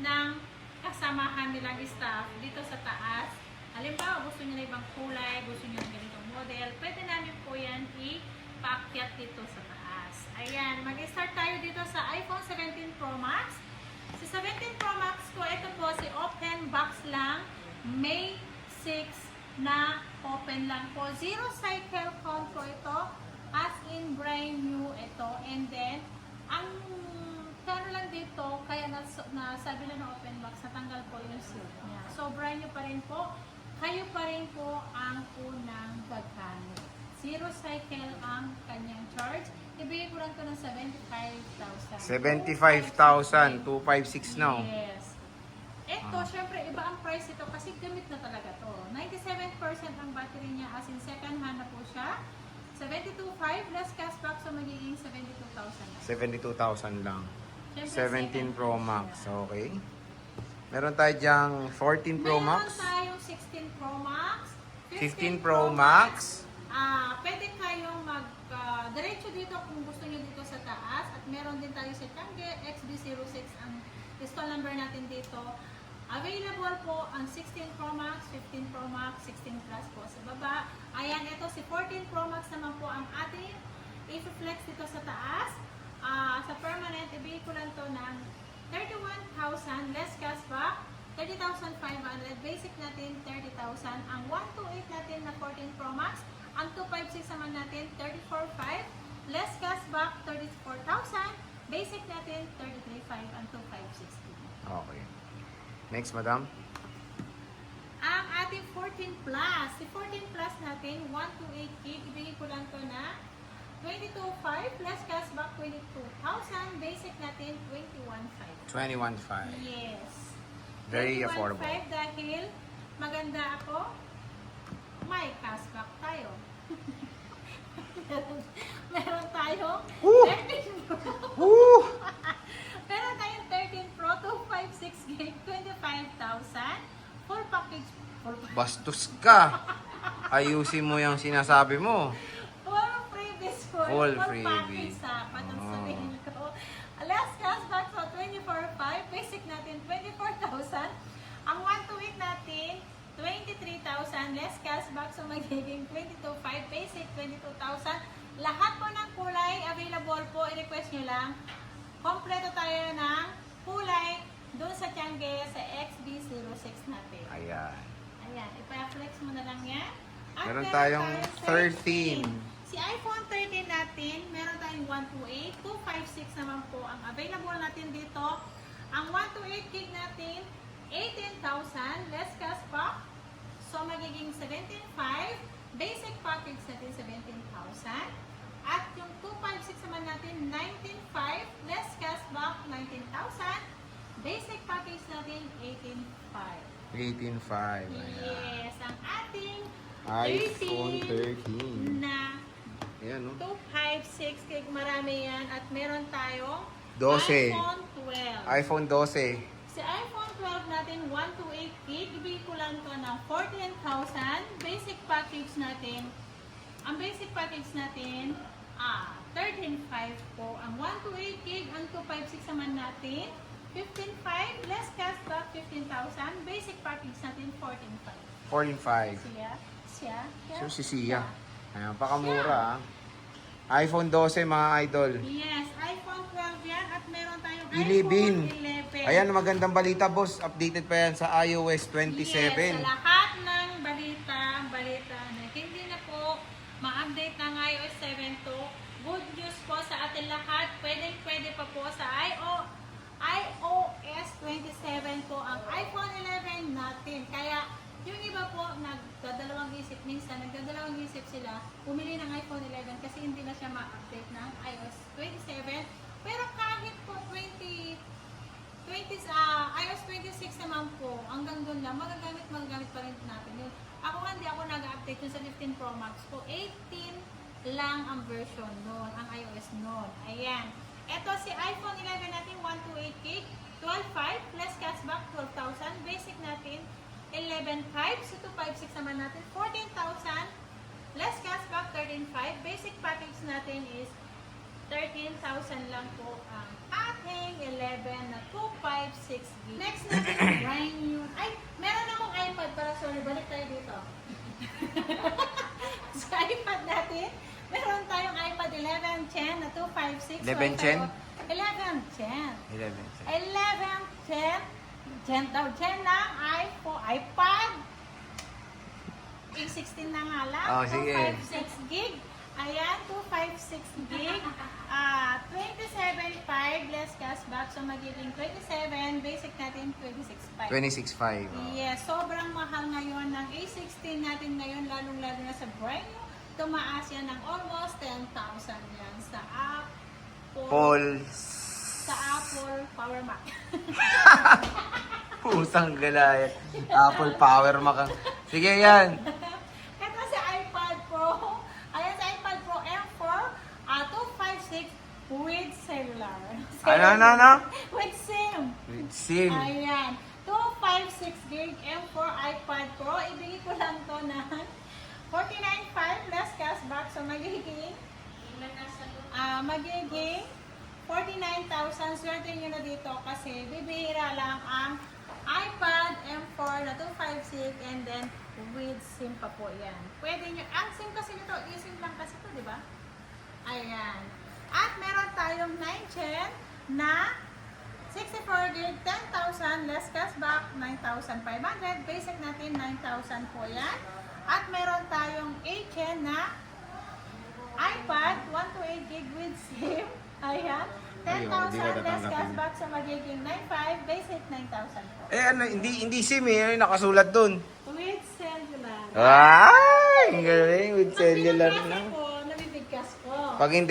ng kasamahan nilang staff dito sa taas. Halimbawa, gusto niyo na ibang kulay, gusto niyo ng ganitong model, pwede namin po yan ipaakyat dito sa taas. Ayan, mag-start tayo dito sa iPhone 17 Pro Max. Si 17 Pro Max ko, ito po si open box lang, May 6 na open lang po. Zero cycle count po ito, as in brand new ito. And then, ang kano lang dito, kaya nasabi lang ng open box, natanggal po yung seal niya. So, brand new pa rin po. Kayo pa rin po ang unang gaggamit. Zero cycle ang kanyang charge. Ibigay ko lang ito ng 75,000. 75,000, 256 now. Yes. Ito, syempre, iba ang price ito kasi gamit na talaga to. 97% ang battery niya, as in second hand na po siya. 72,500 less cashback, so magiging 72,000. 72,000 lang. Syempre, 17 Pro Max, okay. Meron tayo dyang 14 Pro Max. Meron tayong 16 Pro Max. 15 Pro Max. Pwede kayong diretso dito kung gusto nyo dito sa taas. At meron din tayo sa Tiangge XB06 ang install number natin dito. Available po ang 16 Pro Max, 15 Pro Max, 16 Plus po sa baba. Ayan, ito si 14 Pro Max naman po ang ating i-flex dito sa taas. Sa permanent, ibigay ko lang to ng 31,000 less cashback, 30,500. Basic natin, 30,000. Ang 128 natin na 14 Pro Max, ang 256 naman natin, 34,500. Less cashback, 34,000. Basic natin, 33,500. Ang 256. Okay. Next, madam. Ang ating 14 Plus, si 14 Plus natin, 128 gig, ibigay ko lang to na 22,500 less cashback, 22,000. Basic natin, 21,500. 21,500. Yes. Very affordable. 21,500 dahil maganda ako, may cashback tayo. Meron tayong 13 Pro. Meron tayong 13 Pro, 256 gig, 25,000. Full package. Bastos ka. Ayusin mo yung sinasabi mo. Full freebies. package sa patang sabihin ko. Last cashback, so 24,500. Basic natin, 24,000. Ang 128 natin, 23,000. Less cashback, so magiging 22,500. Basic, 22,000. Lahat po ng kulay available po. I-request nyo lang. Kompleto tayo ng kulay doon sa Tiangge sa XB06 natin. Ayan. Ayan, ipa-flex mo na lang yan. At Meron tayong 13. Si iPhone 13 natin, meron tayong 128, 256 naman po ang available natin dito. Ang 128 gig natin, 18,000, less cashback. So, magiging 17,500. Basic package natin, 17,000. At yung 256 naman natin, 19,500, less cashback, 19,000. Basic package natin, 18,500. 18,500. Ayan. Yes, ang ating iPhone 13. na Ayan, no? 256 gig, marami yan. At meron tayong 12. iPhone 12. iPhone 12. Si iPhone 12 natin, 128 gig. Ibigay ko lang to ng 14,000. Basic package natin, ang basic package natin, 13,500 po. Ang 128 gig, ang 256 naman natin, 15,500. Less cashback, 15,000. Basic package natin, 14,500. 14,500. Siya. So, si Sia. Ayan, pakamura, iPhone 12, mga idol. Yes, iPhone 12 yan at meron tayong 11. iPhone 11. Ayan, magandang balita, boss. Updated pa yan sa iOS 27. Yes, sa lahat ng balita na hindi na po ma-update ng iOS 7 to, good news po sa atin lahat. Pwede pa po sa iOS 27 po ang iPhone 11 natin. Kaya, yung iba po, nagdadalawang isip sila, pumili ng iPhone 11 kasi hindi na siya ma-update ng iOS 27. Pero kahit po iOS 26 naman po, hanggang doon lang, magagamit pa rin natin yun. Ako hindi ako nag-update yun sa 15 Pro Max ko. 18 lang ang version noon, ang iOS noon. Ayan. Ito si iPhone 11 natin, 128 gig, 12,500 plus cashback, 12,000. Basic natin, 11,500. So, 256 naman natin, 14,000. Less cashback, 13,500. Basic package natin is 13,000 lang po ang aking 11 na 256 gig. Next natin, brand new. Ay, meron akong iPad para sorry. Balik tayo dito. Sa iPad natin, meron tayong iPad 11 Gen na 256. 11 Gen? 11 Gen. 11. 11 Gen. Gen daw. Gen ng iPad. A16 na nga lang. Oh, sige. 256 gig. Ayan, 256 gig. 27.5 less cashback. So, magiging 27. Basic natin, 26.5. 26.5. Yes, sobrang mahal ngayon ng A16 natin ngayon, lalong-lalo na sa brand new. Tumaas yan ng almost 10,000 yan sa Paul. sa Apple Power Mac. Pusang galaya. Apple Power Mac. Sige yan. Ito sa iPad Pro. Ayan sa iPad Pro M4, 256 with cellular. Ano? With SIM. With SIM. Ayan. 256 gig M4 iPad Pro. Ibigay ko lang to ng 49.5 less cashback. So magiging 49,000. Swerte nyo na dito kasi bibihira lang ang iPad M4 na 256 and then with SIM pa po yan. Pwede nyo, ang SIM kasi nito, eSIM lang kasi ito, di ba? Ayan. At meron tayong 9 Gen na 64 gig, 10,000 less cashback, 9,500. Basic natin, 9,000 po yan. At meron tayong 8 Gen na iPad, 128 gig with SIM. Ayan. 10,000 less cashback sa magiging 9,500. Basic, 9,000 po. Ano, hindi SIM eh. Ano nakasulat dun? With cellular. Ay! Ang galing. With cellular Ang na. pinapasa ko, nabibigkas ko. Pag hindi